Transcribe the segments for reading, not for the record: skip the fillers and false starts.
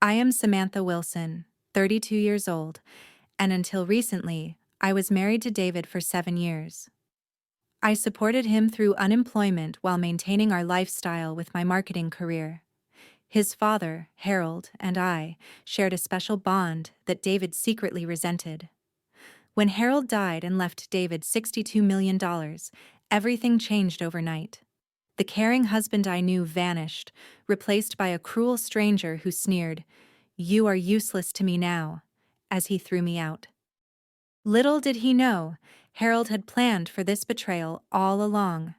I am Samantha Wilson, 32 years old, and until recently, I was married to David for 7 years. I supported him through unemployment while maintaining our lifestyle with my marketing career. His father, Harold, and I shared a special bond that David secretly resented. When Harold died and left David $62 million, everything changed overnight. The caring husband I knew vanished, replaced by a cruel stranger who sneered, "You are useless to me now," as he threw me out. Little did he know, Harold had planned for this betrayal all along.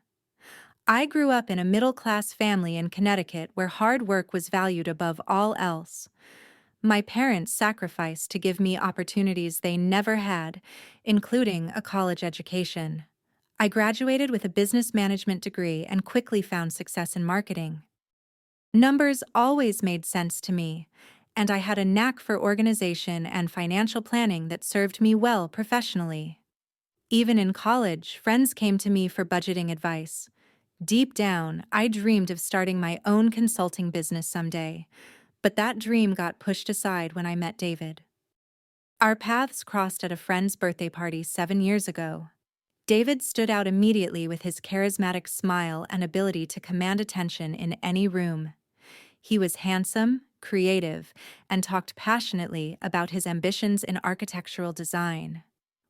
I grew up in a middle-class family in Connecticut where hard work was valued above all else. My parents sacrificed to give me opportunities they never had, including a college education. I graduated with a business management degree and quickly found success in marketing. Numbers always made sense to me, and I had a knack for organization and financial planning that served me well professionally. Even in college, friends came to me for budgeting advice. Deep down, I dreamed of starting my own consulting business someday, but that dream got pushed aside when I met David. Our paths crossed at a friend's birthday party 7 years ago. David stood out immediately with his charismatic smile and ability to command attention in any room. He was handsome, creative, and talked passionately about his ambitions in architectural design.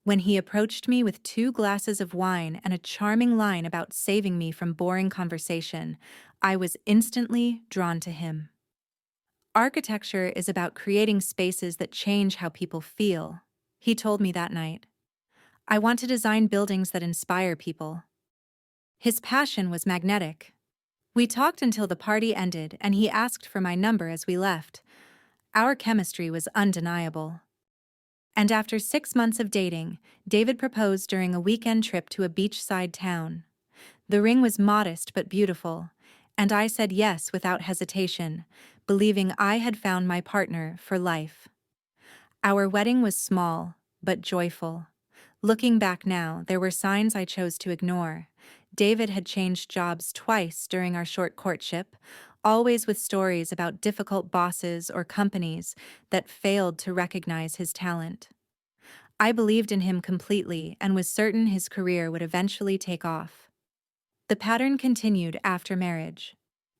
When he approached me with 2 glasses of wine and a charming line about saving me from boring conversation, I was instantly drawn to him. Architecture is about creating spaces that change how people feel, he told me that night. I want to design buildings that inspire people. His passion was magnetic. We talked until the party ended and he asked for my number as we left. Our chemistry was undeniable. And after 6 months of dating, David proposed during a weekend trip to a beachside town. The ring was modest but beautiful, and I said yes without hesitation, believing I had found my partner for life. Our wedding was small, but joyful. Looking back now, there were signs I chose to ignore. David had changed jobs twice during our short courtship, always with stories about difficult bosses or companies that failed to recognize his talent. I believed in him completely and was certain his career would eventually take off. The pattern continued after marriage.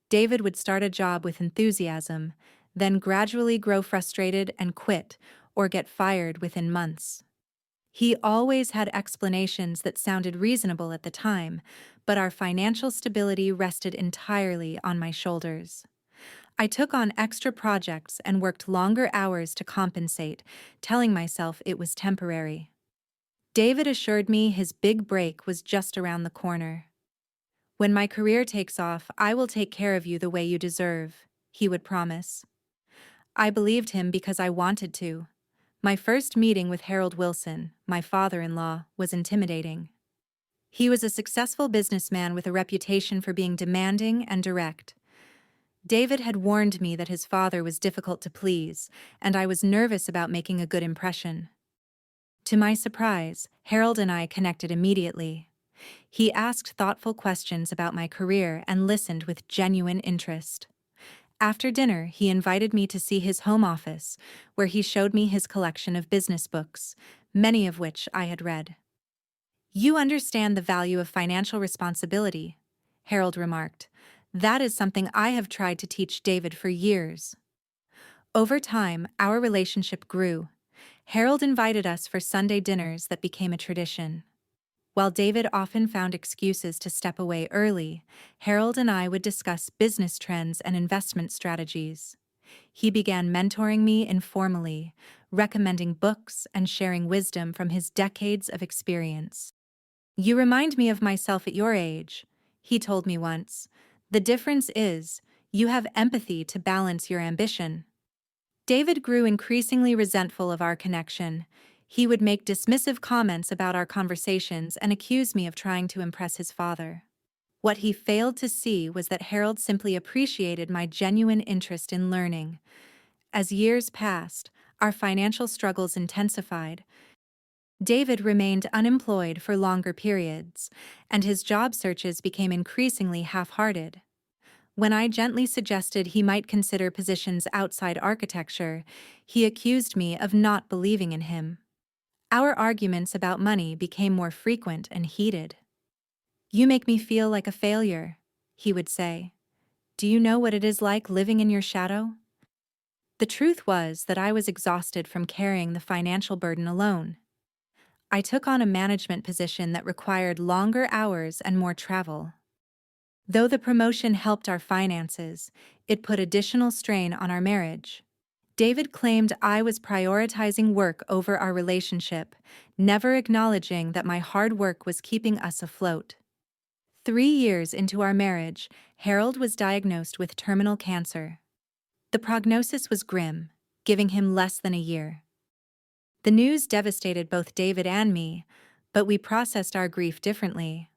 David would start a job with enthusiasm, then gradually grow frustrated and quit or get fired within months. He always had explanations that sounded reasonable at the time, but our financial stability rested entirely on my shoulders. I took on extra projects and worked longer hours to compensate, telling myself it was temporary. David assured me his big break was just around the corner. "When my career takes off, I will take care of you the way you deserve," he would promise. I believed him because I wanted to. My first meeting with Harold Wilson, my father-in-law, was intimidating. He was a successful businessman with a reputation for being demanding and direct. David had warned me that his father was difficult to please, and I was nervous about making a good impression. To my surprise, Harold and I connected immediately. He asked thoughtful questions about my career and listened with genuine interest. After dinner, he invited me to see his home office, where he showed me his collection of business books, many of which I had read. "You understand the value of financial responsibility," Harold remarked. "That is something I have tried to teach David for years." Over time, our relationship grew. Harold invited us for Sunday dinners that became a tradition. While David often found excuses to step away early, Harold and I would discuss business trends and investment strategies. He began mentoring me informally, recommending books and sharing wisdom from his decades of experience. "You remind me of myself at your age," he told me once. "The difference is, you have empathy to balance your ambition." David grew increasingly resentful of our connection. He would make dismissive comments about our conversations and accuse me of trying to impress his father. What he failed to see was that Harold simply appreciated my genuine interest in learning. As years passed, our financial struggles intensified. David remained unemployed for longer periods, and his job searches became increasingly half-hearted. When I gently suggested he might consider positions outside architecture, he accused me of not believing in him. Our arguments about money became more frequent and heated. "You make me feel like a failure," he would say. "Do you know what it is like living in your shadow?" The truth was that I was exhausted from carrying the financial burden alone. I took on a management position that required longer hours and more travel. Though the promotion helped our finances, it put additional strain on our marriage. David claimed I was prioritizing work over our relationship, never acknowledging that my hard work was keeping us afloat. 3 years into our marriage, Harold was diagnosed with terminal cancer. The prognosis was grim, giving him less than a year. The news devastated both David and me, but we processed our grief differently.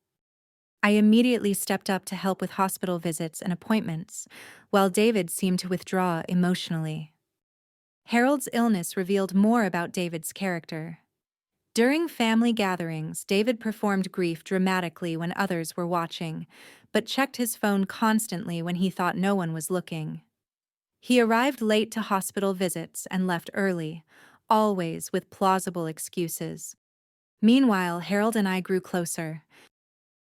I immediately stepped up to help with hospital visits and appointments, while David seemed to withdraw emotionally. Harold's illness revealed more about David's character. During family gatherings, David performed grief dramatically when others were watching, but checked his phone constantly when he thought no one was looking. He arrived late to hospital visits and left early, always with plausible excuses. Meanwhile, Harold and I grew closer.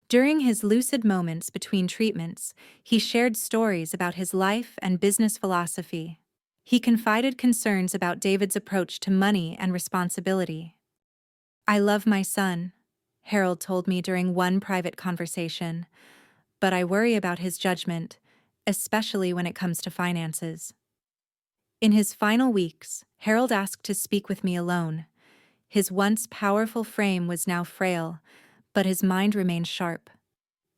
During his lucid moments between treatments, he shared stories about his life and business philosophy. He confided concerns about David's approach to money and responsibility. "I love my son," Harold told me during one private conversation, "but I worry about his judgment, especially when it comes to finances." In his final weeks, Harold asked to speak with me alone. His once powerful frame was now frail, but his mind remained sharp.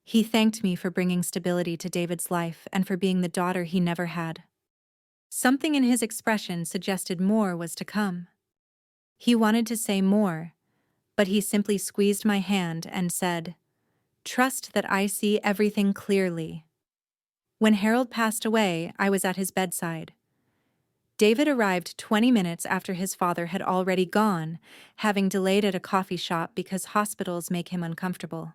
He thanked me for bringing stability to David's life and for being the daughter he never had. Something in his expression suggested more was to come. He wanted to say more, but he simply squeezed my hand and said, "Trust that I see everything clearly." When Harold passed away, I was at his bedside. David arrived 20 minutes after his father had already gone, having delayed at a coffee shop because hospitals make him uncomfortable.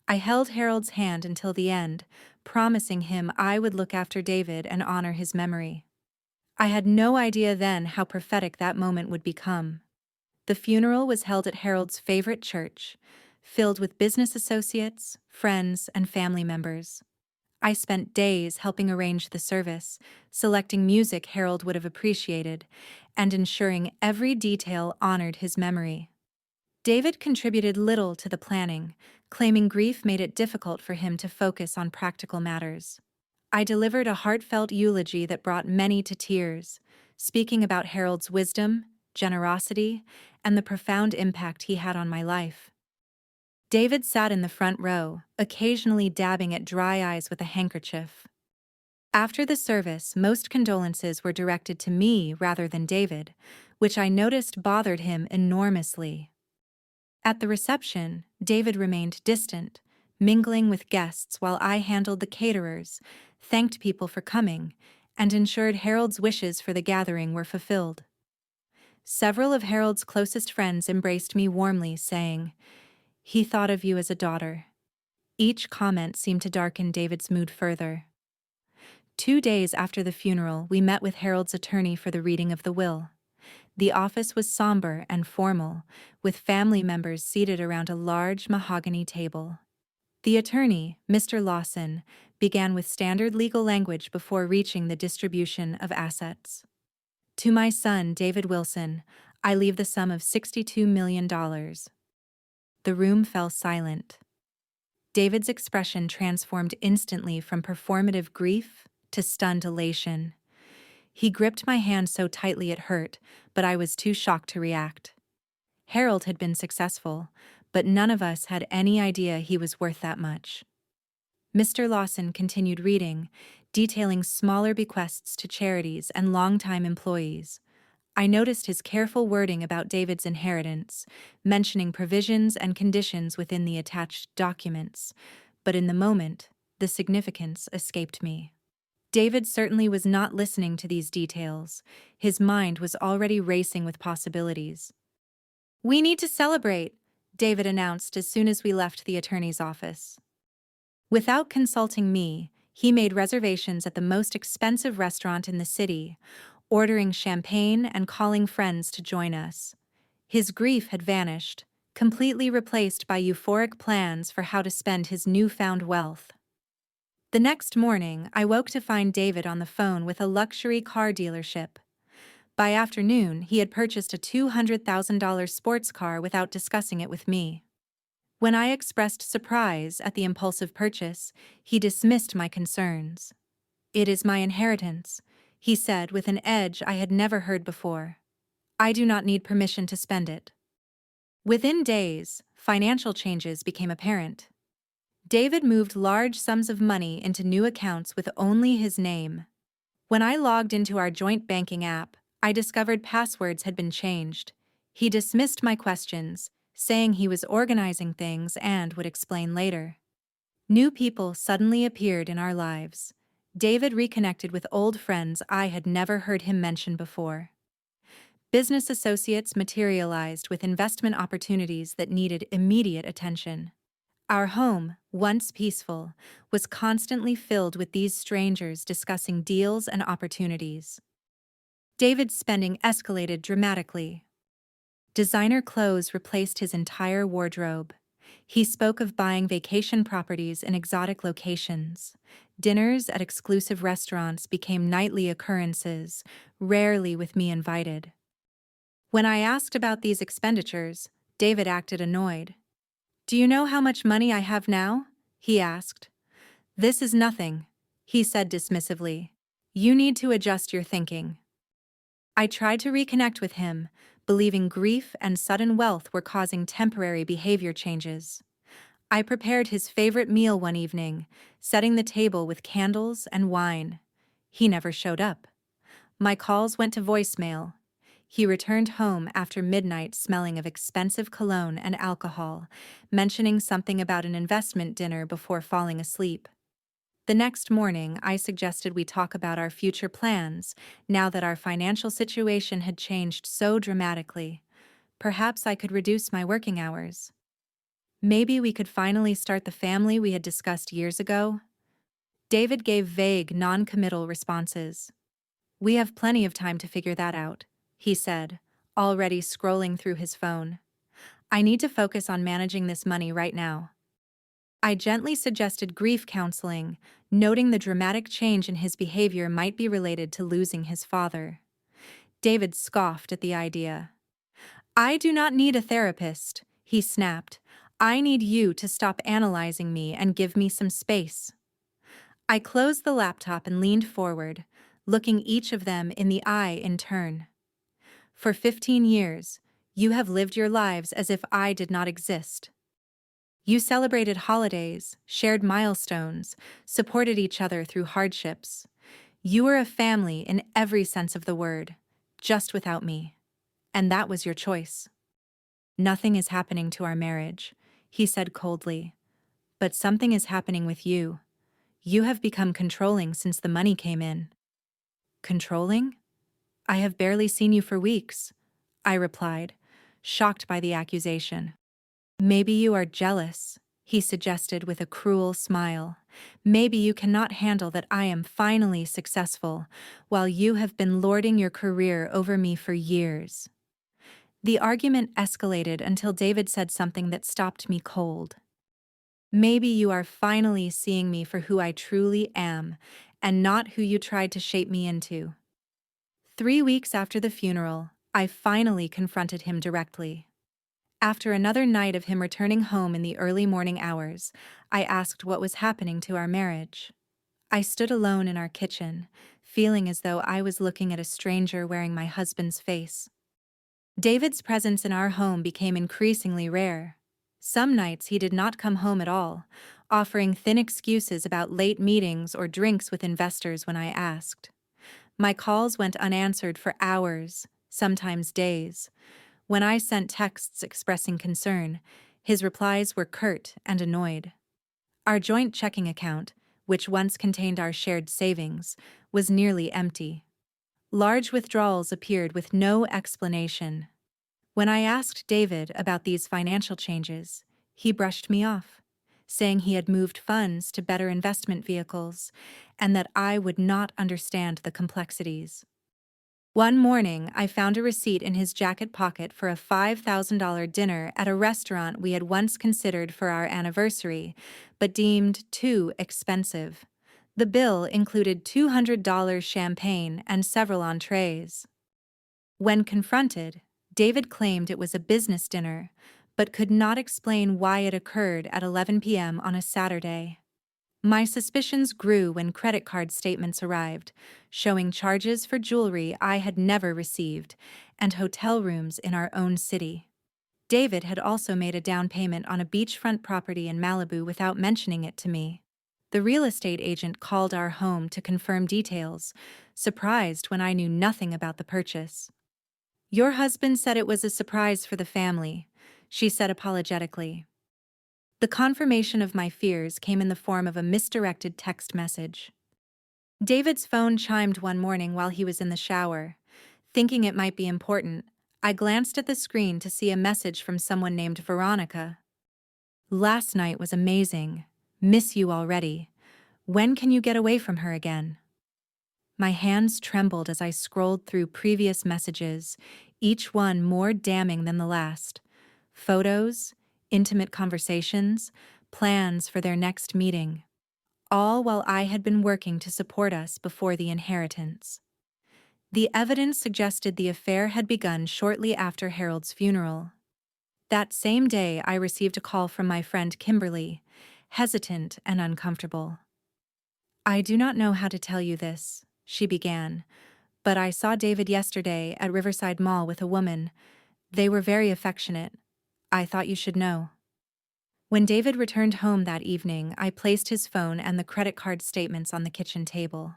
I held Harold's hand until the end, promising him I would look after David and honor his memory. I had no idea then how prophetic that moment would become. The funeral was held at Harold's favorite church, filled with business associates, friends, and family members. I spent days helping arrange the service, selecting music Harold would have appreciated, and ensuring every detail honored his memory. David contributed little to the planning, claiming grief made it difficult for him to focus on practical matters. I delivered a heartfelt eulogy that brought many to tears, speaking about Harold's wisdom, generosity, and the profound impact he had on my life. David sat in the front row, occasionally dabbing at dry eyes with a handkerchief. After the service, most condolences were directed to me rather than David, which I noticed bothered him enormously. At the reception, David remained distant, mingling with guests while I handled the caterers, thanked people for coming, and ensured Harold's wishes for the gathering were fulfilled. Several of Harold's closest friends embraced me warmly, saying, "He thought of you as a daughter." Each comment seemed to darken David's mood further. 2 days after the funeral, we met with Harold's attorney for the reading of the will. The office was somber and formal, with family members seated around a large mahogany table. The attorney, Mr. Lawson, began with standard legal language before reaching the distribution of assets. "To my son, David Wilson, I leave the sum of $62 million. The room fell silent. David's expression transformed instantly from performative grief to stunned elation. He gripped my hand so tightly it hurt, but I was too shocked to react. Harold had been successful, but none of us had any idea he was worth that much. Mr. Lawson continued reading, detailing smaller bequests to charities and longtime employees. I noticed his careful wording about David's inheritance, mentioning provisions and conditions within the attached documents, but in the moment, the significance escaped me. David certainly was not listening to these details. His mind was already racing with possibilities. "We need to celebrate," David announced as soon as we left the attorney's office. Without consulting me, He made reservations at the most expensive restaurant in the city, ordering champagne and calling friends to join us. His grief had vanished, completely replaced by euphoric plans for how to spend his newfound wealth. The next morning, I woke to find David on the phone with a luxury car dealership. By afternoon, he had purchased a $200,000 sports car without discussing it with me. When I expressed surprise at the impulsive purchase, he dismissed my concerns. "It is my inheritance," he said with an edge I had never heard before. "I do not need permission to spend it." Within days, financial changes became apparent. David moved large sums of money into new accounts with only his name. When I logged into our joint banking app, I discovered passwords had been changed. He dismissed my questions, saying he was organizing things and would explain later. New people suddenly appeared in our lives. David reconnected with old friends I had never heard him mention before. Business associates materialized with investment opportunities that needed immediate attention. Our home, once peaceful, was constantly filled with these strangers discussing deals and opportunities. David's spending escalated dramatically. Designer clothes replaced his entire wardrobe. He spoke of buying vacation properties in exotic locations. Dinners at exclusive restaurants became nightly occurrences, rarely with me invited. When I asked about these expenditures, David acted annoyed. "Do you know how much money I have now?" he asked. "This is nothing," he said dismissively. "You need to adjust your thinking." I tried to reconnect with him, believing grief and sudden wealth were causing temporary behavior changes. I prepared his favorite meal one evening, setting the table with candles and wine. He never showed up. My calls went to voicemail. He returned home after midnight smelling of expensive cologne and alcohol, mentioning something about an investment dinner before falling asleep. The next morning, I suggested we talk about our future plans, now that our financial situation had changed so dramatically. Perhaps I could reduce my working hours. Maybe we could finally start the family we had discussed years ago. David gave vague, non-committal responses. "We have plenty of time to figure that out," he said, already scrolling through his phone. "I need to focus on managing this money right now." I gently suggested grief counseling, noting the dramatic change in his behavior might be related to losing his father. David scoffed at the idea. "I do not need a therapist," he snapped. "I need you to stop analyzing me and give me some space." I closed the laptop and leaned forward, looking each of them in the eye in turn. "For 15 years, you have lived your lives as if I did not exist. You celebrated holidays, shared milestones, supported each other through hardships. You were a family in every sense of the word, just without me. And that was your choice." "Nothing is happening to our marriage," he said coldly. "But something is happening with you. You have become controlling since the money came in." "Controlling? I have barely seen you for weeks," I replied, shocked by the accusation. "Maybe you are jealous," he suggested with a cruel smile. "Maybe you cannot handle that I am finally successful, while you have been lording your career over me for years." The argument escalated until David said something that stopped me cold. "Maybe you are finally seeing me for who I truly am, and not who you tried to shape me into." 3 weeks after the funeral, I finally confronted him directly. After another night of him returning home in the early morning hours, I asked what was happening to our marriage. I stood alone in our kitchen, feeling as though I was looking at a stranger wearing my husband's face. David's presence in our home became increasingly rare. Some nights he did not come home at all, offering thin excuses about late meetings or drinks with investors when I asked. My calls went unanswered for hours, sometimes days. When I sent texts expressing concern, his replies were curt and annoyed. Our joint checking account, which once contained our shared savings, was nearly empty. Large withdrawals appeared with no explanation. When I asked David about these financial changes, he brushed me off, saying he had moved funds to better investment vehicles and that I would not understand the complexities. One morning, I found a receipt in his jacket pocket for a $5,000 dinner at a restaurant we had once considered for our anniversary, but deemed too expensive. The bill included $200 champagne and several entrees. When confronted, David claimed it was a business dinner, but could not explain why it occurred at 11 p.m. on a Saturday. My suspicions grew when credit card statements arrived, showing charges for jewelry I had never received and hotel rooms in our own city. David had also made a down payment on a beachfront property in Malibu without mentioning it to me. The real estate agent called our home to confirm details, surprised when I knew nothing about the purchase. "Your husband said it was a surprise for the family," she said apologetically. The confirmation of my fears came in the form of a misdirected text message. David's phone chimed one morning while he was in the shower. Thinking it might be important, I glanced at the screen to see a message from someone named Veronica. "Last night was amazing. Miss you already. When can you get away from her again?" My hands trembled as I scrolled through previous messages, each one more damning than the last. Photos, intimate conversations, plans for their next meeting. All while I had been working to support us before the inheritance. The evidence suggested the affair had begun shortly after Harold's funeral. That same day, I received a call from my friend Kimberly, hesitant and uncomfortable. "I do not know how to tell you this," she began, "but I saw David yesterday at Riverside Mall with a woman. They were very affectionate. I thought you should know." When David returned home that evening, I placed his phone and the credit card statements on the kitchen table.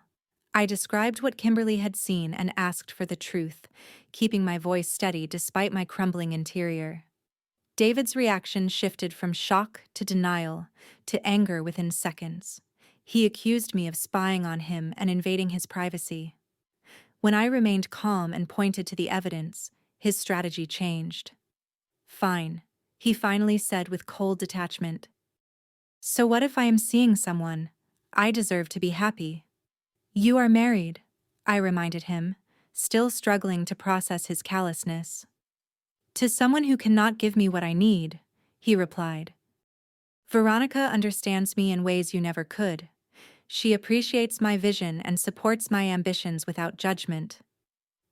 I described what Kimberly had seen and asked for the truth, keeping my voice steady despite my crumbling interior. David's reaction shifted from shock to denial to anger within seconds. He accused me of spying on him and invading his privacy. When I remained calm and pointed to the evidence, his strategy changed. "Fine," he finally said with cold detachment. "So what if I am seeing someone? I deserve to be happy." "You are married," I reminded him, still struggling to process his callousness. "To someone who cannot give me what I need," he replied. "Veronica understands me in ways you never could. She appreciates my vision and supports my ambitions without judgment."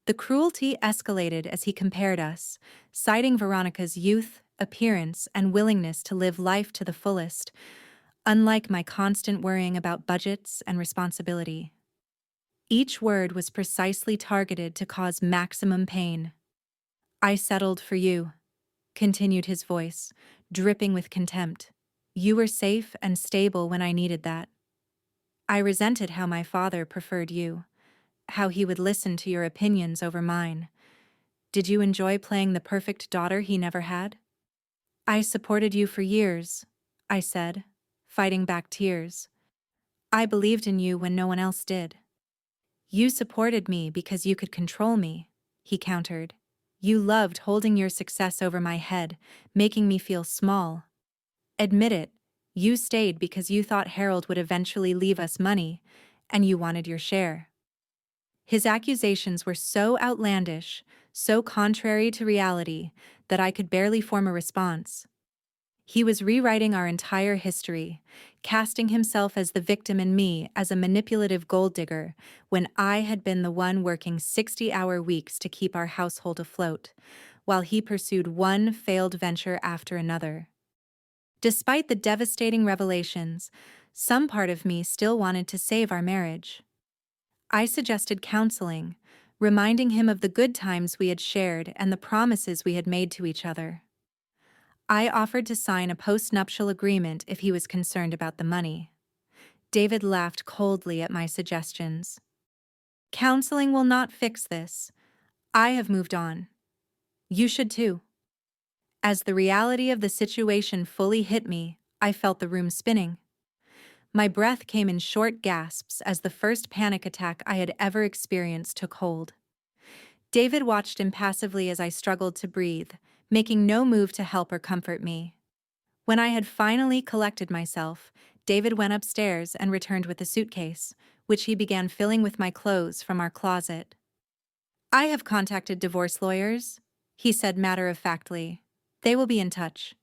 The cruelty escalated as he compared us, citing Veronica's youth, appearance, and willingness to live life to the fullest, unlike my constant worrying about budgets and responsibility. Each word was precisely targeted to cause maximum pain. "I settled for you," continued his voice, dripping with contempt. "You were safe and stable when I needed that. I resented how my father preferred you, how he would listen to your opinions over mine. Did you enjoy playing the perfect daughter he never had?" "I supported you for years," I said, fighting back tears. "I believed in you when no one else did." "You supported me because you could control me," he countered. "You loved holding your success over my head, making me feel small. Admit it, you stayed because you thought Harold would eventually leave us money, and you wanted your share." His accusations were so outlandish, so contrary to reality, that I could barely form a response. He was rewriting our entire history, casting himself as the victim and me as a manipulative gold digger, when I had been the one working 60-hour weeks to keep our household afloat, while he pursued one failed venture after another. Despite the devastating revelations, some part of me still wanted to save our marriage. I suggested counseling, reminding him of the good times we had shared and the promises we had made to each other. I offered to sign a post-nuptial agreement if he was concerned about the money. David laughed coldly at my suggestions. "Counseling will not fix this. I have moved on. You should too." As the reality of the situation fully hit me, I felt the room spinning. My breath came in short gasps as the first panic attack I had ever experienced took hold. David watched impassively as I struggled to breathe, making no move to help or comfort me. When I had finally collected myself, David went upstairs and returned with a suitcase, which he began filling with my clothes from our closet. "I have contacted divorce lawyers," he said matter-of-factly. "They will be in touch.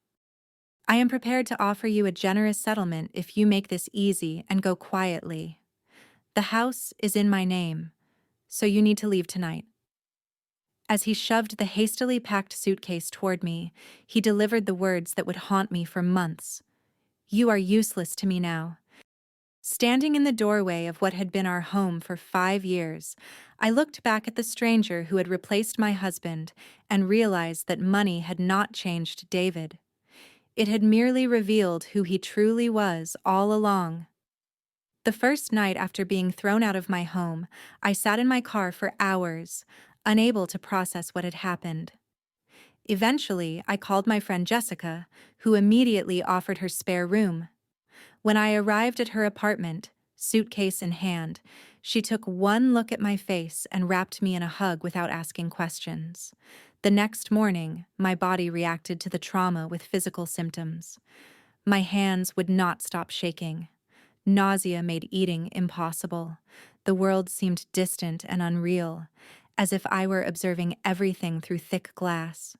I am prepared to offer you a generous settlement if you make this easy and go quietly. The house is in my name, so you need to leave tonight." As he shoved the hastily packed suitcase toward me, he delivered the words that would haunt me for months. "You are useless to me now." Standing in the doorway of what had been our home for 5 years, I looked back at the stranger who had replaced my husband and realized that money had not changed David. It had merely revealed who he truly was all along. The first night after being thrown out of my home, I sat in my car for hours, unable to process what had happened. Eventually, I called my friend Jessica, who immediately offered her spare room. When I arrived at her apartment, suitcase in hand, she took one look at my face and wrapped me in a hug without asking questions. The next morning, my body reacted to the trauma with physical symptoms. My hands would not stop shaking. Nausea made eating impossible. The world seemed distant and unreal, as if I were observing everything through thick glass.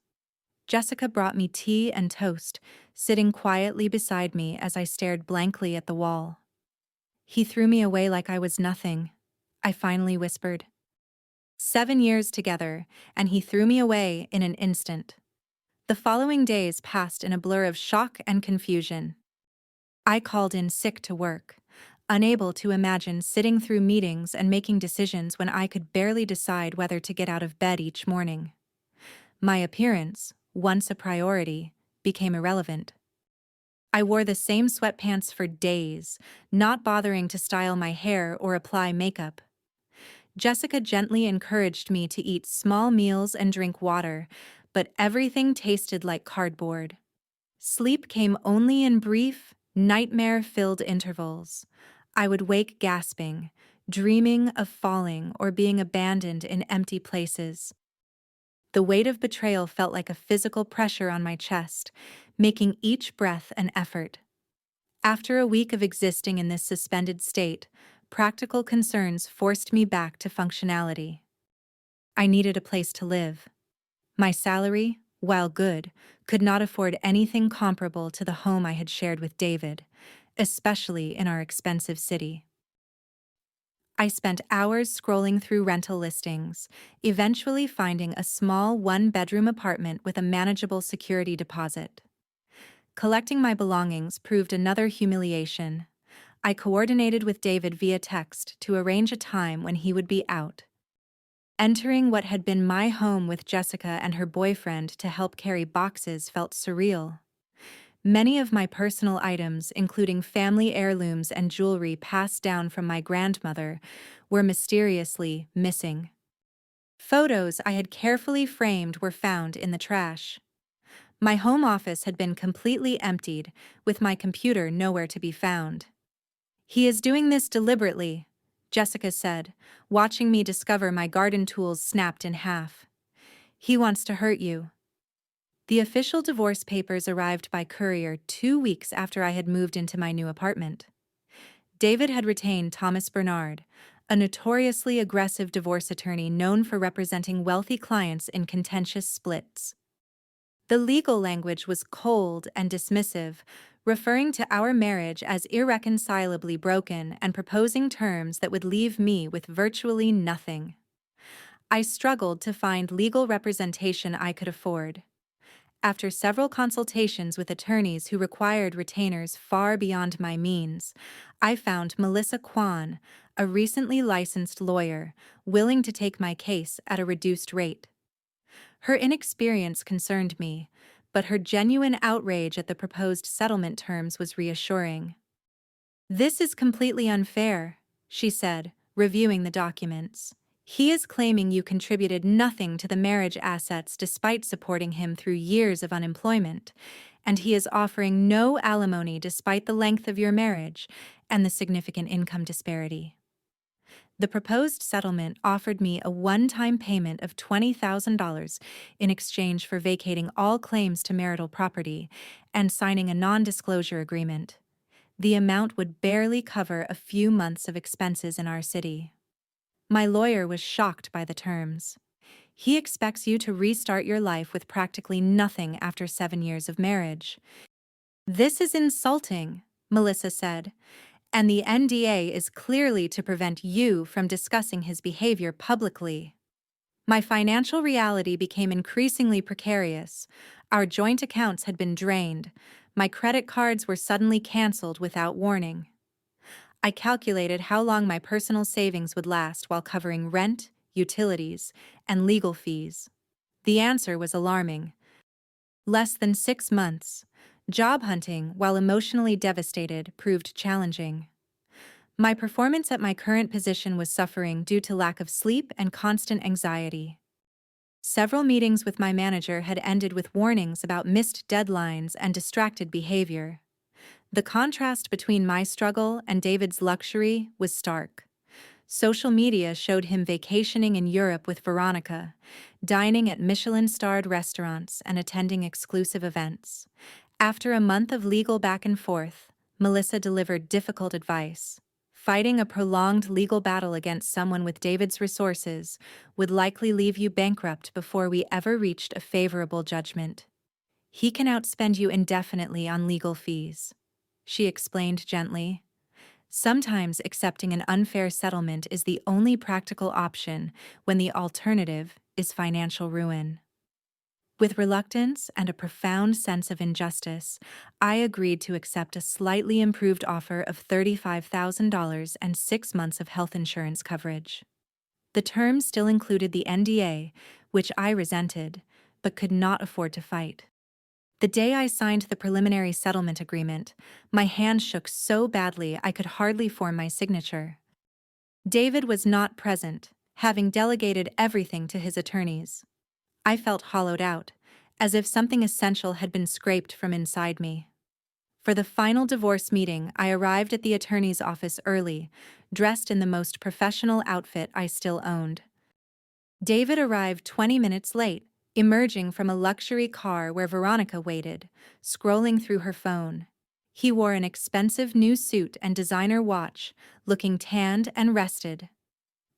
Jessica brought me tea and toast, sitting quietly beside me as I stared blankly at the wall. "He threw me away like I was nothing," I finally whispered. 7 years together, and he threw me away in an instant. The following days passed in a blur of shock and confusion. I called in sick to work, unable to imagine sitting through meetings and making decisions when I could barely decide whether to get out of bed each morning. My appearance, once a priority, became irrelevant. I wore the same sweatpants for days, not bothering to style my hair or apply makeup. Jessica gently encouraged me to eat small meals and drink water, but everything tasted like cardboard. Sleep came only in brief, nightmare-filled intervals. I would wake gasping, dreaming of falling or being abandoned in empty places. The weight of betrayal felt like a physical pressure on my chest, making each breath an effort. After a week of existing in this suspended state, practical concerns forced me back to functionality. I needed a place to live. My salary, while good, could not afford anything comparable to the home I had shared with David, especially in our expensive city. I spent hours scrolling through rental listings, eventually finding a small one-bedroom apartment with a manageable security deposit. Collecting my belongings proved another humiliation. I coordinated with David via text to arrange a time when he would be out. Entering what had been my home with Jessica and her boyfriend to help carry boxes felt surreal. Many of my personal items, including family heirlooms and jewelry passed down from my grandmother, were mysteriously missing. Photos I had carefully framed were found in the trash. My home office had been completely emptied, with my computer nowhere to be found. "He is doing this deliberately," Jessica said, watching me discover my garden tools snapped in half. "He wants to hurt you." The official divorce papers arrived by courier 2 weeks after I had moved into my new apartment. David had retained Thomas Bernard, a notoriously aggressive divorce attorney known for representing wealthy clients in contentious splits. The legal language was cold and dismissive, referring to our marriage as irreconcilably broken and proposing terms that would leave me with virtually nothing. I struggled to find legal representation I could afford. After several consultations with attorneys who required retainers far beyond my means, I found Melissa Kwan, a recently licensed lawyer, willing to take my case at a reduced rate. Her inexperience concerned me, but her genuine outrage at the proposed settlement terms was reassuring. "This is completely unfair," she said, reviewing the documents. "He is claiming you contributed nothing to the marriage assets despite supporting him through years of unemployment, and he is offering no alimony despite the length of your marriage and the significant income disparity." The proposed settlement offered me a one-time payment of $20,000 in exchange for vacating all claims to marital property and signing a non-disclosure agreement. The amount would barely cover a few months of expenses in our city. My lawyer was shocked by the terms. He expects you to restart your life with practically nothing after 7 years of marriage. This is insulting, Melissa said, and the NDA is clearly to prevent you from discussing his behavior publicly. My financial reality became increasingly precarious. Our joint accounts had been drained. My credit cards were suddenly canceled without warning. I calculated how long my personal savings would last while covering rent, utilities, and legal fees. The answer was alarming. Less than 6 months. Job hunting, while emotionally devastated, proved challenging. My performance at my current position was suffering due to lack of sleep and constant anxiety. Several meetings with my manager had ended with warnings about missed deadlines and distracted behavior. The contrast between my struggle and David's luxury was stark. Social media showed him vacationing in Europe with Veronica, dining at Michelin-starred restaurants and attending exclusive events. After a month of legal back and forth, Melissa delivered difficult advice. Fighting a prolonged legal battle against someone with David's resources would likely leave you bankrupt before we ever reached a favorable judgment. He can outspend you indefinitely on legal fees, she explained gently. Sometimes accepting an unfair settlement is the only practical option when the alternative is financial ruin. With reluctance and a profound sense of injustice, I agreed to accept a slightly improved offer of $35,000 and 6 months of health insurance coverage. The terms still included the NDA, which I resented, but could not afford to fight. The day I signed the preliminary settlement agreement, my hand shook so badly I could hardly form my signature. David was not present, having delegated everything to his attorneys. I felt hollowed out, as if something essential had been scraped from inside me. For the final divorce meeting, I arrived at the attorney's office early, dressed in the most professional outfit I still owned. David arrived 20 minutes late, emerging from a luxury car where Veronica waited, scrolling through her phone. He wore an expensive new suit and designer watch, looking tanned and rested.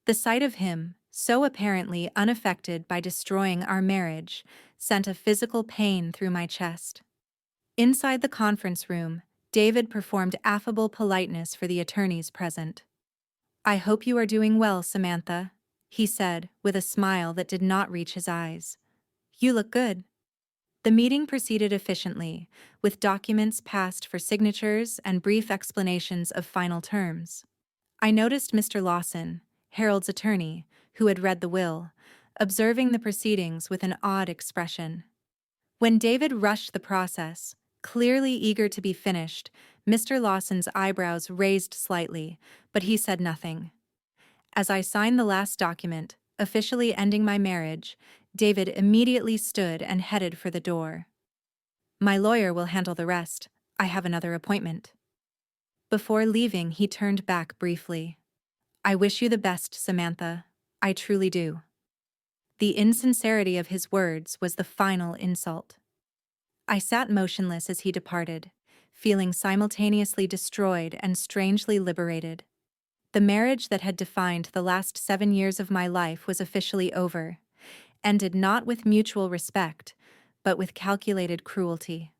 The sight of him, so apparently unaffected by destroying our marriage, sent a physical pain through my chest. Inside the conference room, David performed affable politeness for the attorneys present. "I hope you are doing well, Samantha," he said, with a smile that did not reach his eyes. "You look good." The meeting proceeded efficiently, with documents passed for signatures and brief explanations of final terms. I noticed Mr. Lawson, Harold's attorney, who had read the will, observing the proceedings with an odd expression. When David rushed the process, clearly eager to be finished, Mr. Lawson's eyebrows raised slightly, but he said nothing. As I signed the last document, officially ending my marriage, David immediately stood and headed for the door. "My lawyer will handle the rest. I have another appointment." Before leaving, he turned back briefly. "I wish you the best, Samantha. I truly do." The insincerity of his words was the final insult. I sat motionless as he departed, feeling simultaneously destroyed and strangely liberated. The marriage that had defined the last 7 years of my life was officially over, ended not with mutual respect, but with calculated cruelty.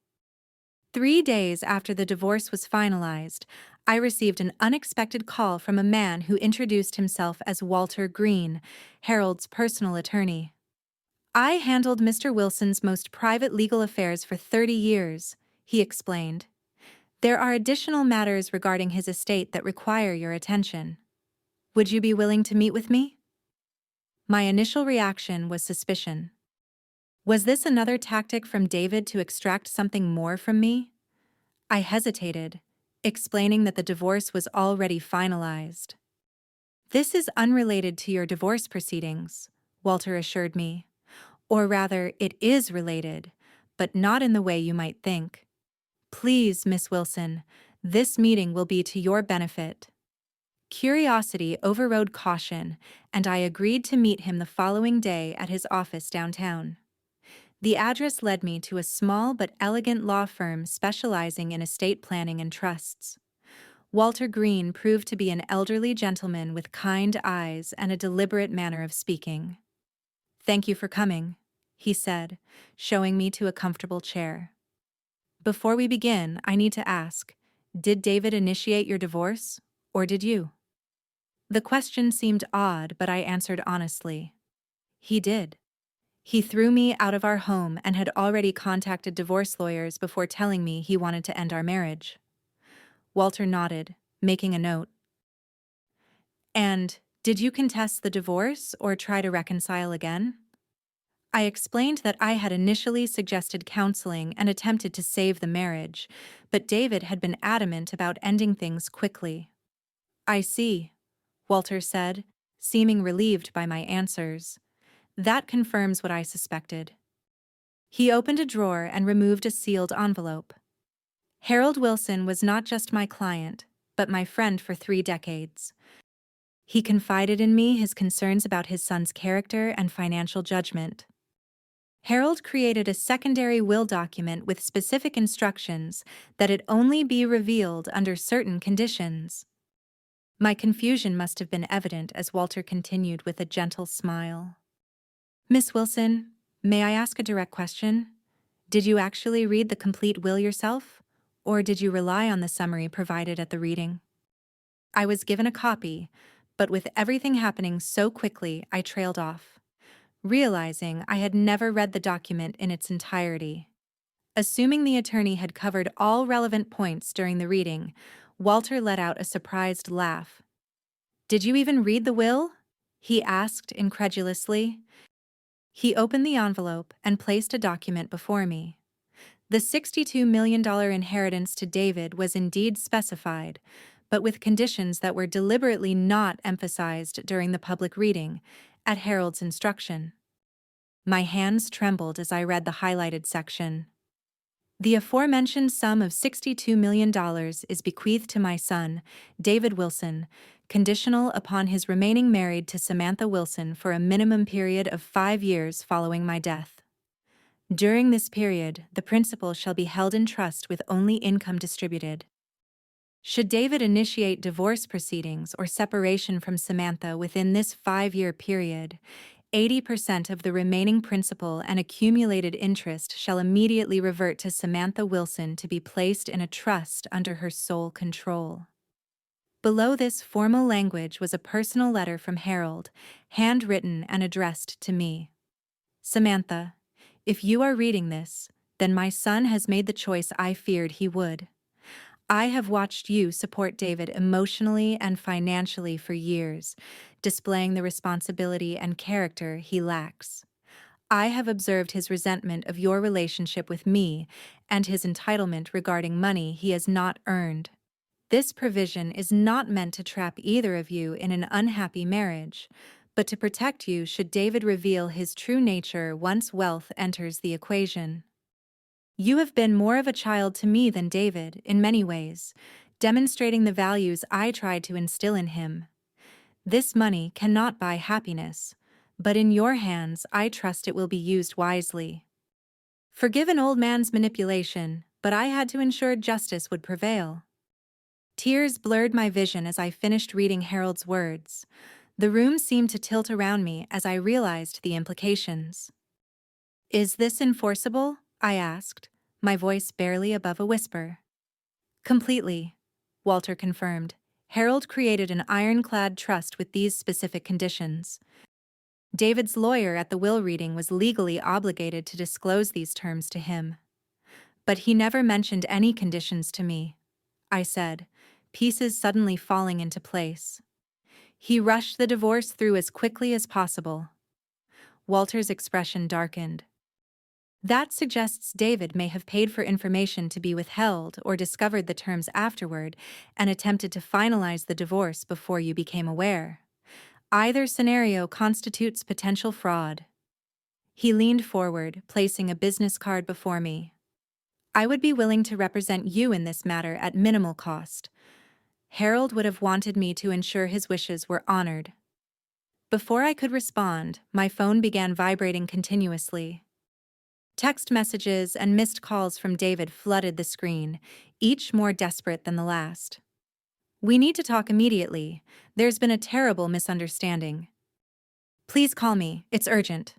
3 days after the divorce was finalized, I received an unexpected call from a man who introduced himself as Walter Green, Harold's personal attorney. "I handled Mr. Wilson's most private legal affairs for 30 years, he explained. "There are additional matters regarding his estate that require your attention. Would you be willing to meet with me?" My initial reaction was suspicion. Was this another tactic from David to extract something more from me? I hesitated, explaining that the divorce was already finalized. "This is unrelated to your divorce proceedings," Walter assured me. "Or rather, it is related, but not in the way you might think. Please, Miss Wilson, this meeting will be to your benefit." Curiosity overrode caution, and I agreed to meet him the following day at his office downtown. The address led me to a small but elegant law firm specializing in estate planning and trusts. Walter Green proved to be an elderly gentleman with kind eyes and a deliberate manner of speaking. "Thank you for coming," he said, showing me to a comfortable chair. "Before we begin, I need to ask, did David initiate your divorce, or did you?" The question seemed odd, but I answered honestly. He did. He threw me out of our home and had already contacted divorce lawyers before telling me he wanted to end our marriage. Walter nodded, making a note. "And did you contest the divorce or try to reconcile again?" I explained that I had initially suggested counseling and attempted to save the marriage, but David had been adamant about ending things quickly. "I see," Walter said, seeming relieved by my answers. "That confirms what I suspected." He opened a drawer and removed a sealed envelope. Harold Wilson was not just my client, but my friend for 3 decades. He confided in me his concerns about his son's character and financial judgment. Harold created a secondary will document with specific instructions that it only be revealed under certain conditions. My confusion must have been evident as Walter continued with a gentle smile. "Miss Wilson, may I ask a direct question? Did you actually read the complete will yourself, or did you rely on the summary provided at the reading?" I was given a copy, but with everything happening so quickly, I trailed off, realizing I had never read the document in its entirety. Assuming the attorney had covered all relevant points during the reading, Walter let out a surprised laugh. "Did you even read the will?" he asked incredulously. He opened the envelope and placed a document before me. The $62 million inheritance to David was indeed specified, but with conditions that were deliberately not emphasized during the public reading, at Harold's instruction. My hands trembled as I read the highlighted section. "The aforementioned sum of $62 million is bequeathed to my son, David Wilson, conditional upon his remaining married to Samantha Wilson for a minimum period of 5 years following my death. During this period, the principal shall be held in trust with only income distributed. Should David initiate divorce proceedings or separation from Samantha within this 5-year period, 80% of the remaining principal and accumulated interest shall immediately revert to Samantha Wilson to be placed in a trust under her sole control." Below this formal language was a personal letter from Harold, handwritten and addressed to me. "Samantha, if you are reading this, then my son has made the choice I feared he would. I have watched you support David emotionally and financially for years, displaying the responsibility and character he lacks. I have observed his resentment of your relationship with me and his entitlement regarding money he has not earned. This provision is not meant to trap either of you in an unhappy marriage, but to protect you should David reveal his true nature once wealth enters the equation. You have been more of a child to me than David, in many ways, demonstrating the values I tried to instill in him. This money cannot buy happiness, but in your hands I trust it will be used wisely. Forgive an old man's manipulation, but I had to ensure justice would prevail." Tears blurred my vision as I finished reading Harold's words. The room seemed to tilt around me as I realized the implications. "Is this enforceable?" I asked, my voice barely above a whisper. "Completely," Walter confirmed. "Harold created an ironclad trust with these specific conditions. David's lawyer at the will reading was legally obligated to disclose these terms to him. But he never mentioned any conditions to me," I said, pieces suddenly falling into place. "He rushed the divorce through as quickly as possible." Walter's expression darkened. "That suggests David may have paid for information to be withheld or discovered the terms afterward and attempted to finalize the divorce before you became aware. Either scenario constitutes potential fraud." He leaned forward, placing a business card before me. "I would be willing to represent you in this matter at minimal cost. Harold would have wanted me to ensure his wishes were honored. Before I could respond, my phone began vibrating continuously. Text messages and missed calls from David flooded the screen, each more desperate than the last. "We need to talk immediately. There's been a terrible misunderstanding. Please call me, it's urgent."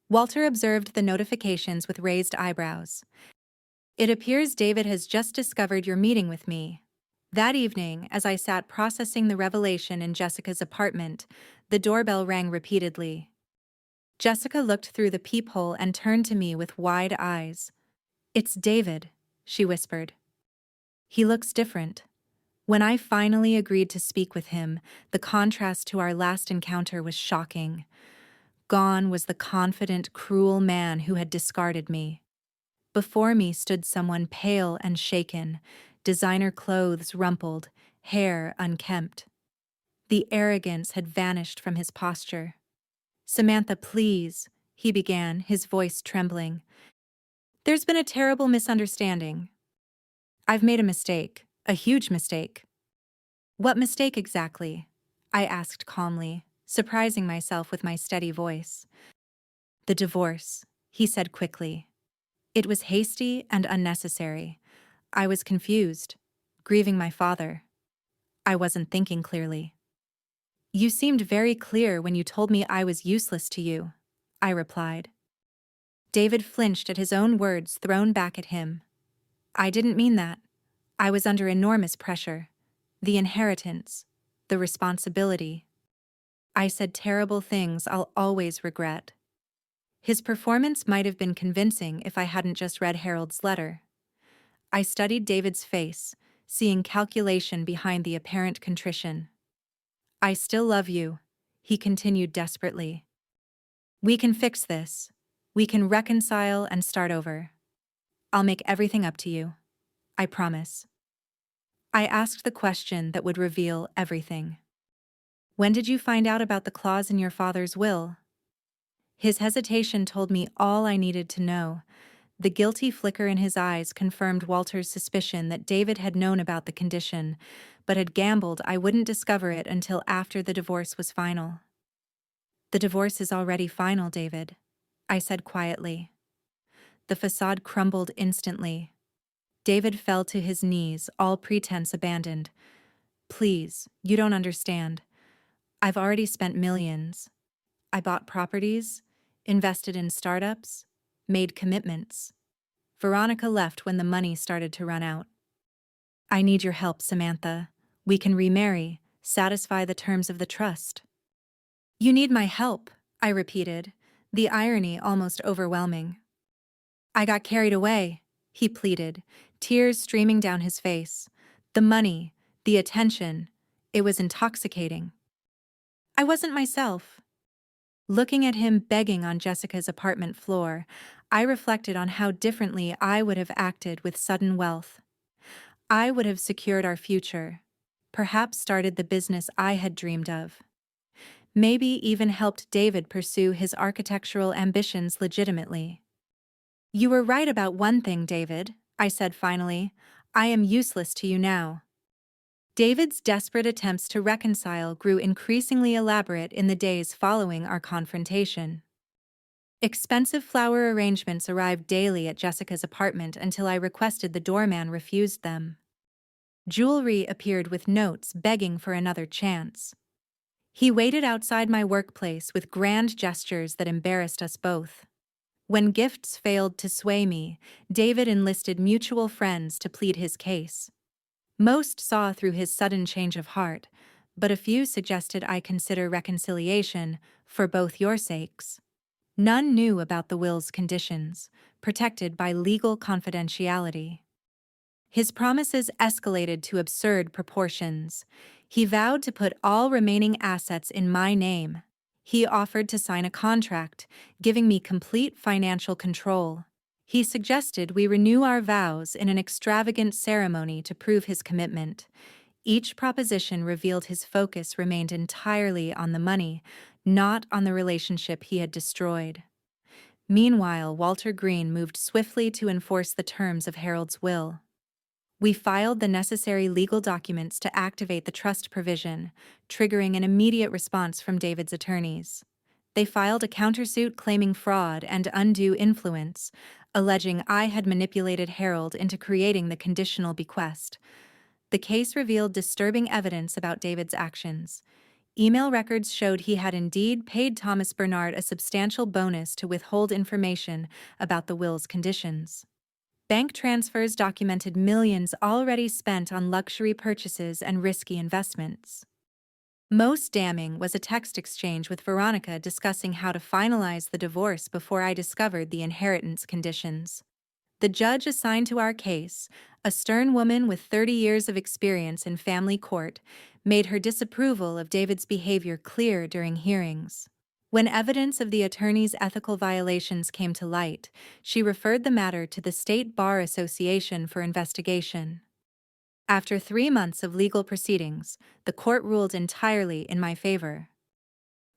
Walter observed the notifications with raised eyebrows. "It appears David has just discovered your meeting with me." That evening, as I sat processing the revelation in Jessica's apartment, the doorbell rang repeatedly. Jessica looked through the peephole and turned to me with wide eyes. "It's David," she whispered. "He looks different." When I finally agreed to speak with him, the contrast to our last encounter was shocking. Gone was the confident, cruel man who had discarded me. Before me stood someone pale and shaken, designer clothes rumpled, hair unkempt. The arrogance had vanished from his posture. "Samantha, please," he began, his voice trembling. "There's been a terrible misunderstanding. I've made a mistake, a huge mistake." "What mistake exactly?" I asked calmly, surprising myself with my steady voice. "The divorce," he said quickly. "It was hasty and unnecessary. I was confused, grieving my father. I wasn't thinking clearly." "You seemed very clear when you told me I was useless to you," I replied. David flinched at his own words thrown back at him. "I didn't mean that. I was under enormous pressure. The inheritance, the responsibility. I said terrible things I'll always regret." His performance might have been convincing if I hadn't just read Harold's letter. I studied David's face, seeing calculation behind the apparent contrition. "I still love you," he continued desperately. "We can fix this. We can reconcile and start over. I'll make everything up to you. I promise." I asked the question that would reveal everything. "When did you find out about the clause in your father's will?" His hesitation told me all I needed to know. The guilty flicker in his eyes confirmed Walter's suspicion that David had known about the condition, but had gambled I wouldn't discover it until after the divorce was final. "The divorce is already final, David," I said quietly. The facade crumbled instantly. David fell to his knees, all pretense abandoned. "Please, you don't understand. I've already spent millions. I bought properties, invested in startups, made commitments. Veronica left when the money started to run out. I need your help, Samantha. We can remarry, satisfy the terms of the trust." "You need my help," I repeated, the irony almost overwhelming. "I got carried away," he pleaded, tears streaming down his face. "The money, the attention, it was intoxicating. I wasn't myself." Looking at him begging on Jessica's apartment floor, I reflected on how differently I would have acted with sudden wealth. I would have secured our future, perhaps started the business I had dreamed of. Maybe even helped David pursue his architectural ambitions legitimately. "You were right about one thing, David," I said finally. "I am useless to you now." David's desperate attempts to reconcile grew increasingly elaborate in the days following our confrontation. Expensive flower arrangements arrived daily at Jessica's apartment until I requested the doorman refused them. Jewelry appeared with notes begging for another chance. He waited outside my workplace with grand gestures that embarrassed us both. When gifts failed to sway me, David enlisted mutual friends to plead his case. Most saw through his sudden change of heart, but a few suggested I consider reconciliation for both your sakes. None knew about the will's conditions, protected by legal confidentiality. His promises escalated to absurd proportions. He vowed to put all remaining assets in my name. He offered to sign a contract, giving me complete financial control. He suggested we renew our vows in an extravagant ceremony to prove his commitment. Each proposition revealed his focus remained entirely on the money, not on the relationship he had destroyed. Meanwhile, Walter Green moved swiftly to enforce the terms of Harold's will. We filed the necessary legal documents to activate the trust provision, triggering an immediate response from David's attorneys. They filed a countersuit claiming fraud and undue influence, alleging I had manipulated Harold into creating the conditional bequest. The case revealed disturbing evidence about David's actions. Email records showed he had indeed paid Thomas Bernard a substantial bonus to withhold information about the will's conditions. Bank transfers documented millions already spent on luxury purchases and risky investments. Most damning was a text exchange with Veronica discussing how to finalize the divorce before I discovered the inheritance conditions. The judge assigned to our case, a stern woman with 30 years of experience in family court, made her disapproval of David's behavior clear during hearings. When evidence of the attorney's ethical violations came to light, she referred the matter to the State Bar Association for investigation. After 3 months of legal proceedings, the court ruled entirely in my favor.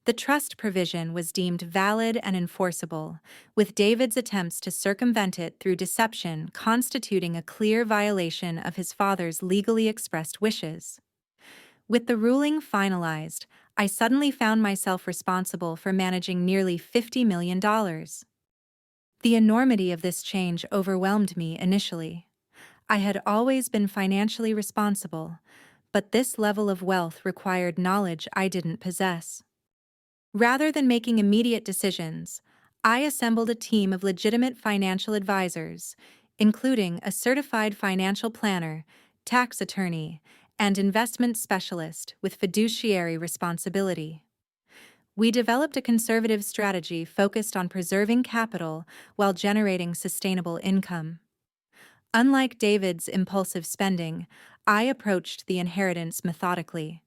The trust provision was deemed valid and enforceable, with David's attempts to circumvent it through deception constituting a clear violation of his father's legally expressed wishes. With the ruling finalized, I suddenly found myself responsible for managing nearly $50 million. The enormity of this change overwhelmed me initially. I had always been financially responsible, but this level of wealth required knowledge I didn't possess. Rather than making immediate decisions, I assembled a team of legitimate financial advisors, including a certified financial planner, tax attorney, and investment specialist with fiduciary responsibility. We developed a conservative strategy focused on preserving capital while generating sustainable income. Unlike David's impulsive spending, I approached the inheritance methodically,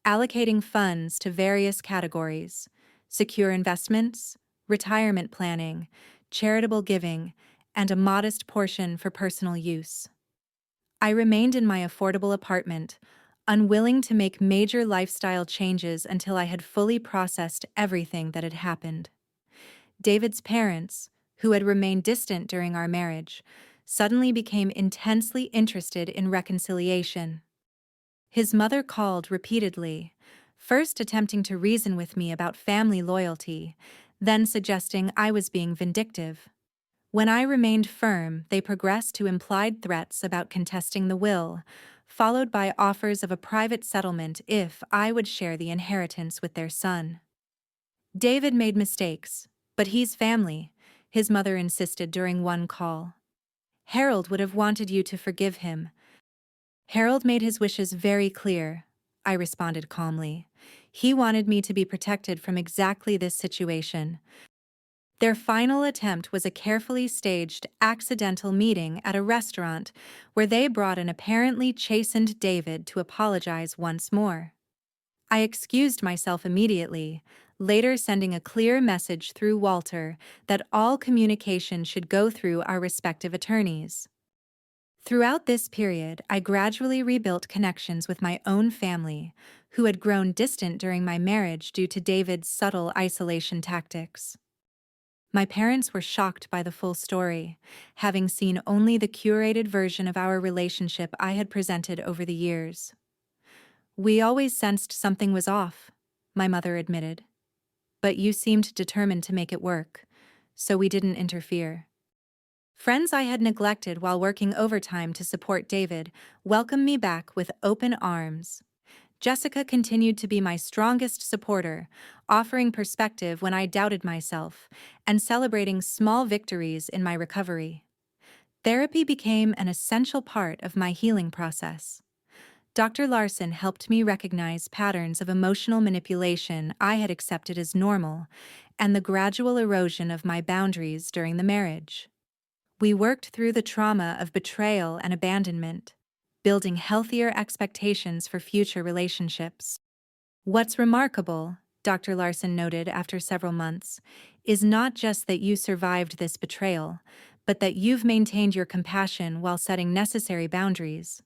allocating funds to various categories: secure investments, retirement planning, charitable giving, and a modest portion for personal use. I remained in my affordable apartment, unwilling to make major lifestyle changes until I had fully processed everything that had happened. David's parents, who had remained distant during our marriage, suddenly became intensely interested in reconciliation. His mother called repeatedly, first attempting to reason with me about family loyalty, then suggesting I was being vindictive. When I remained firm, they progressed to implied threats about contesting the will, followed by offers of a private settlement if I would share the inheritance with their son. David made mistakes, but he's family, his mother insisted during one call. Harold would have wanted you to forgive him. Harold made his wishes very clear, I responded calmly. He wanted me to be protected from exactly this situation. Their final attempt was a carefully staged, accidental meeting at a restaurant where they brought an apparently chastened David to apologize once more. I excused myself immediately, later sending a clear message through Walter that all communication should go through our respective attorneys. Throughout this period, I gradually rebuilt connections with my own family, who had grown distant during my marriage due to David's subtle isolation tactics. My parents were shocked by the full story, having seen only the curated version of our relationship I had presented over the years. "We always sensed something was off," my mother admitted. "But you seemed determined to make it work, so we didn't interfere." Friends I had neglected while working overtime to support David welcomed me back with open arms. Jessica continued to be my strongest supporter, offering perspective when I doubted myself and celebrating small victories in my recovery. Therapy became an essential part of my healing process. Dr. Larson helped me recognize patterns of emotional manipulation I had accepted as normal and the gradual erosion of my boundaries during the marriage. We worked through the trauma of betrayal and abandonment, building healthier expectations for future relationships. "What's remarkable," Dr. Larson noted after several months, "is not just that you survived this betrayal, but that you've maintained your compassion while setting necessary boundaries."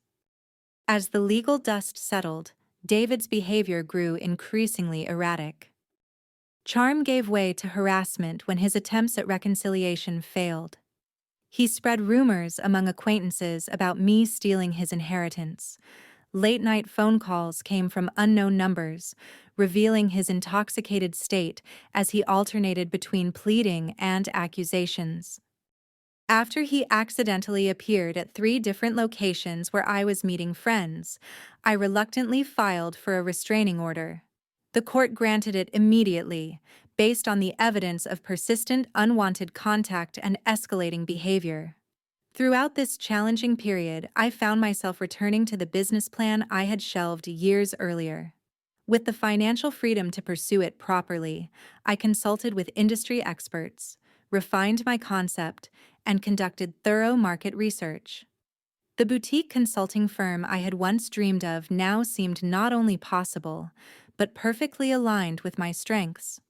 As the legal dust settled, David's behavior grew increasingly erratic. Charm gave way to harassment when his attempts at reconciliation failed. He spread rumors among acquaintances about me stealing his inheritance. Late-night phone calls came from unknown numbers, revealing his intoxicated state as he alternated between pleading and accusations. After he accidentally appeared at 3 different locations where I was meeting friends, I reluctantly filed for a restraining order. The court granted it immediately, based on the evidence of persistent unwanted contact and escalating behavior. Throughout this challenging period, I found myself returning to the business plan I had shelved years earlier. With the financial freedom to pursue it properly, I consulted with industry experts, refined my concept, and conducted thorough market research. The boutique consulting firm I had once dreamed of now seemed not only possible, but perfectly aligned with my strengths.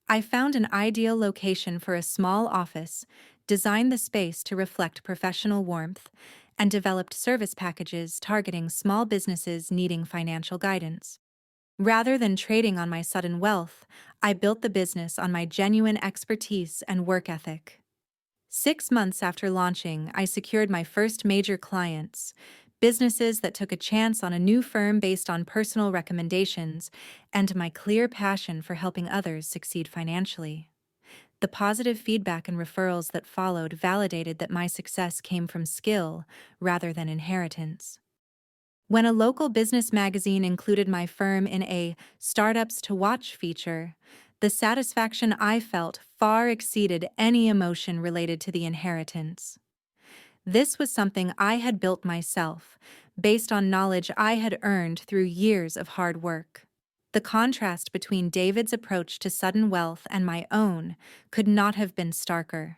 I found an ideal location for a small office, designed the space to reflect professional warmth, and developed service packages targeting small businesses needing financial guidance. Rather than trading on my sudden wealth, I built the business on my genuine expertise and work ethic. 6 months after launching, I secured my first major clients, businesses that took a chance on a new firm based on personal recommendations and my clear passion for helping others succeed financially. The positive feedback and referrals that followed validated that my success came from skill rather than inheritance. When a local business magazine included my firm in a Startups to Watch feature, the satisfaction I felt far exceeded any emotion related to the inheritance. This was something I had built myself, based on knowledge I had earned through years of hard work. The contrast between David's approach to sudden wealth and my own could not have been starker.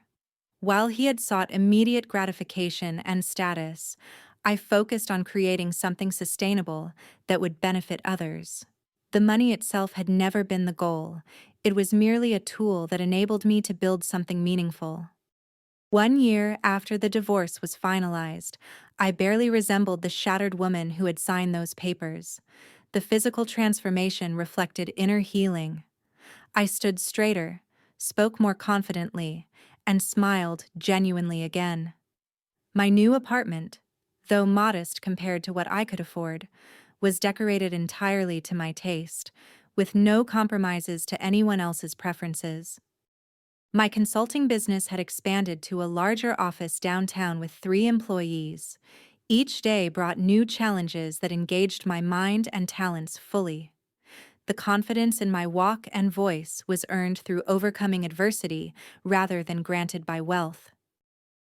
While he had sought immediate gratification and status, I focused on creating something sustainable that would benefit others. The money itself had never been the goal, it was merely a tool that enabled me to build something meaningful. 1 year after the divorce was finalized, I barely resembled the shattered woman who had signed those papers. The physical transformation reflected inner healing. I stood straighter, spoke more confidently, and smiled genuinely again. My new apartment, though modest compared to what I could afford, was decorated entirely to my taste, with no compromises to anyone else's preferences. My consulting business had expanded to a larger office downtown with 3 employees. Each day brought new challenges that engaged my mind and talents fully. The confidence in my walk and voice was earned through overcoming adversity rather than granted by wealth.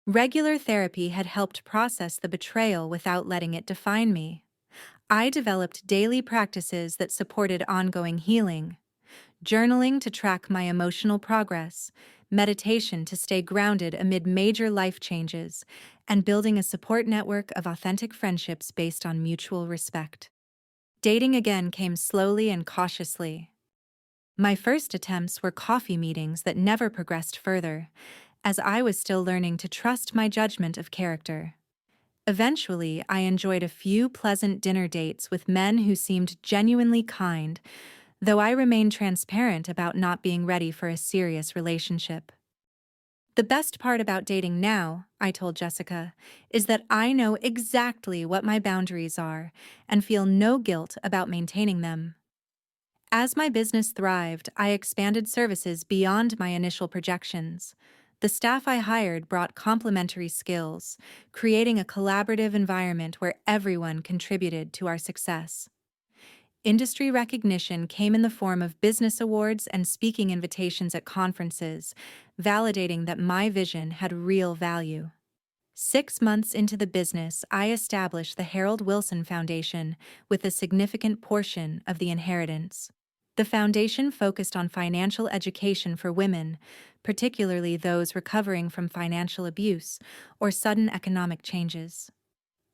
Regular therapy had helped process the betrayal without letting it define me. I developed daily practices that supported ongoing healing: journaling to track my emotional progress, meditation to stay grounded amid major life changes, and building a support network of authentic friendships based on mutual respect. Dating again came slowly and cautiously. My first attempts were coffee meetings that never progressed further, as I was still learning to trust my judgment of character. Eventually, I enjoyed a few pleasant dinner dates with men who seemed genuinely kind, though I remained transparent about not being ready for a serious relationship. The best part about dating now, I told Jessica, is that I know exactly what my boundaries are and feel no guilt about maintaining them. As my business thrived, I expanded services beyond my initial projections. The staff I hired brought complementary skills, creating a collaborative environment where everyone contributed to our success. Industry recognition came in the form of business awards and speaking invitations at conferences, validating that my vision had real value. 6 months into the business, I established the Harold Wilson Foundation with a significant portion of the inheritance. The foundation focused on financial education for women, particularly those recovering from financial abuse or sudden economic changes.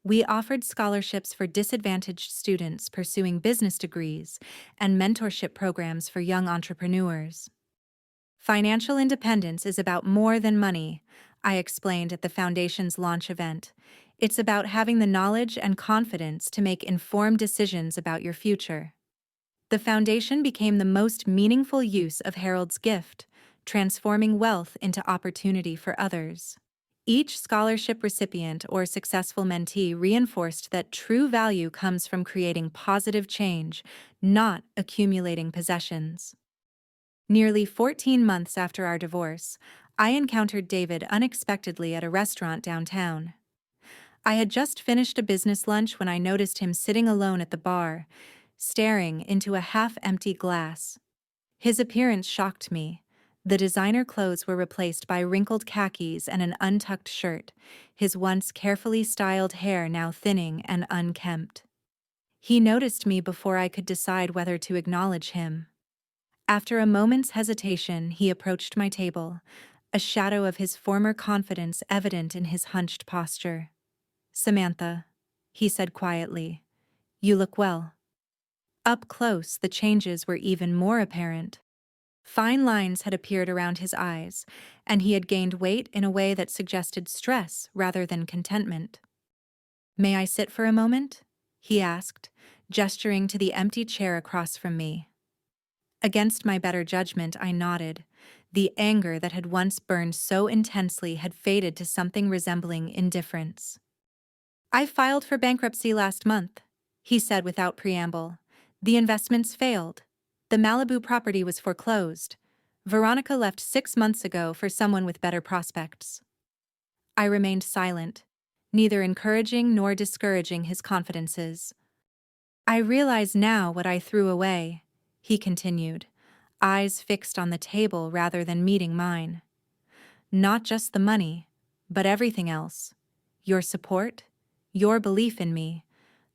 We offered scholarships for disadvantaged students pursuing business degrees and mentorship programs for young entrepreneurs. Financial independence is about more than money, I explained at the foundation's launch event. It's about having the knowledge and confidence to make informed decisions about your future. The foundation became the most meaningful use of Harold's gift, transforming wealth into opportunity for others. Each scholarship recipient or successful mentee reinforced that true value comes from creating positive change, not accumulating possessions. Nearly 14 months after our divorce, I encountered David unexpectedly at a restaurant downtown. I had just finished a business lunch when I noticed him sitting alone at the bar, staring into a half-empty glass. His appearance shocked me. The designer clothes were replaced by wrinkled khakis and an untucked shirt, his once carefully styled hair now thinning and unkempt. He noticed me before I could decide whether to acknowledge him. After a moment's hesitation, he approached my table, a shadow of his former confidence evident in his hunched posture. "Samantha," he said quietly, "you look well." Up close, the changes were even more apparent. Fine lines had appeared around his eyes, and he had gained weight in a way that suggested stress rather than contentment. "May I sit for a moment?" he asked, gesturing to the empty chair across from me. Against my better judgment, I nodded. The anger that had once burned so intensely had faded to something resembling indifference. "I filed for bankruptcy last month," he said without preamble. "The investments failed. The Malibu property was foreclosed. Veronica left 6 months ago for someone with better prospects." I remained silent, neither encouraging nor discouraging his confidences. "I realize now what I threw away," he continued, eyes fixed on the table rather than meeting mine. "Not just the money, but everything else. Your support, your belief in me,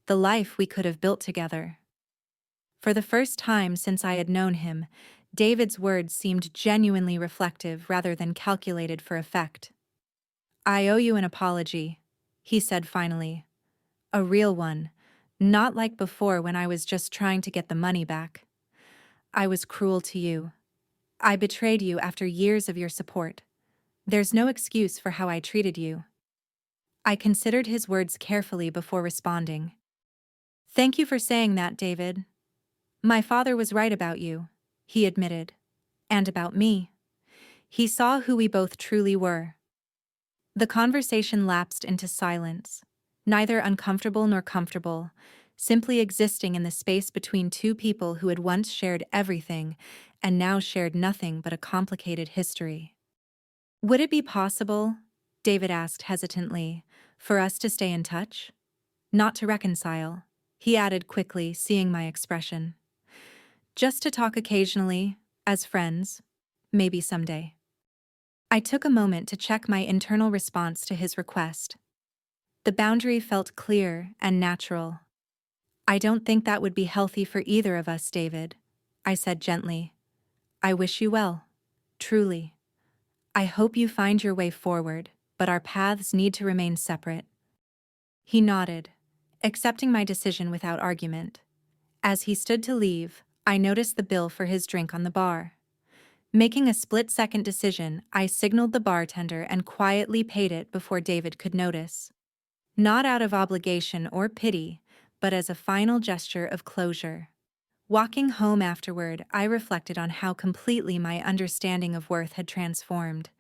the life we could have built together." For the first time since I had known him, David's words seemed genuinely reflective rather than calculated for effect. "I owe you an apology," he said finally. "A real one, not like before when I was just trying to get the money back. I was cruel to you. I betrayed you after years of your support. There's no excuse for how I treated you." I considered his words carefully before responding. "Thank you for saying that, David. My father was right about you," he admitted. "And about me." He saw who we both truly were. The conversation lapsed into silence, neither uncomfortable nor comfortable, simply existing in the space between two people who had once shared everything and now shared nothing but a complicated history. "Would it be possible," David asked hesitantly, "for us to stay in touch? Not to reconcile," he added quickly, seeing my expression. "Just to talk occasionally, as friends, maybe someday." I took a moment to check my internal response to his request. The boundary felt clear and natural. "I don't think that would be healthy for either of us, David," I said gently. "I wish you well, truly. I hope you find your way forward, but our paths need to remain separate." He nodded, accepting my decision without argument. As he stood to leave, I noticed the bill for his drink on the bar. Making a split-second decision, I signaled the bartender and quietly paid it before David could notice. Not out of obligation or pity, but as a final gesture of closure. Walking home afterward, I reflected on how completely my understanding of worth had transformed.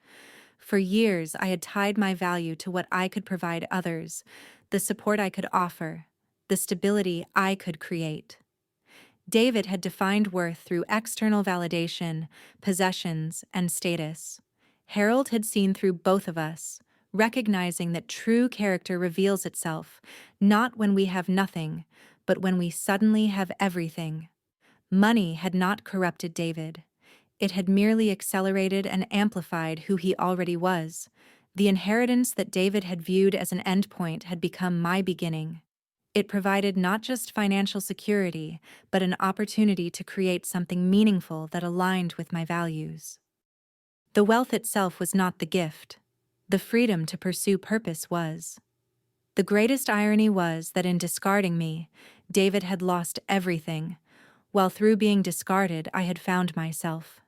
For years, I had tied my value to what I could provide others, the support I could offer, the stability I could create. David had defined worth through external validation, possessions, and status. Harold had seen through both of us, recognizing that true character reveals itself, not when we have nothing, but when we suddenly have everything. Money had not corrupted David. It had merely accelerated and amplified who he already was. The inheritance that David had viewed as an endpoint had become my beginning. It provided not just financial security, but an opportunity to create something meaningful that aligned with my values. The wealth itself was not the gift. The freedom to pursue purpose was. The greatest irony was that in discarding me, David had lost everything, while through being discarded I had found myself.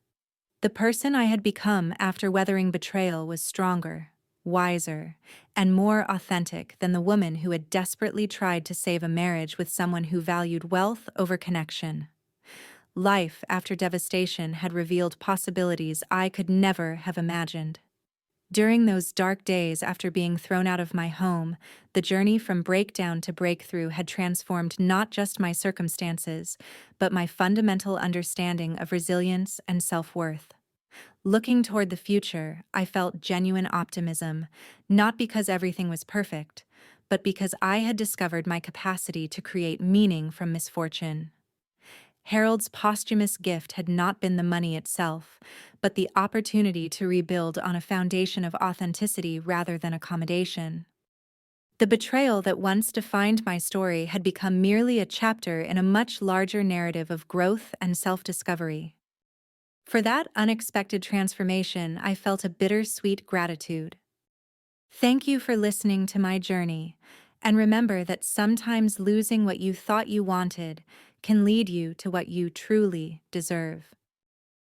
The person I had become after weathering betrayal was stronger, wiser, and more authentic than the woman who had desperately tried to save a marriage with someone who valued wealth over connection. Life after devastation had revealed possibilities I could never have imagined. During those dark days after being thrown out of my home, the journey from breakdown to breakthrough had transformed not just my circumstances, but my fundamental understanding of resilience and self-worth. Looking toward the future, I felt genuine optimism, not because everything was perfect, but because I had discovered my capacity to create meaning from misfortune. Harold's posthumous gift had not been the money itself, but the opportunity to rebuild on a foundation of authenticity rather than accommodation. The betrayal that once defined my story had become merely a chapter in a much larger narrative of growth and self-discovery. For that unexpected transformation, I felt a bittersweet gratitude. Thank you for listening to my journey, and remember that sometimes losing what you thought you wanted can lead you to what you truly deserve.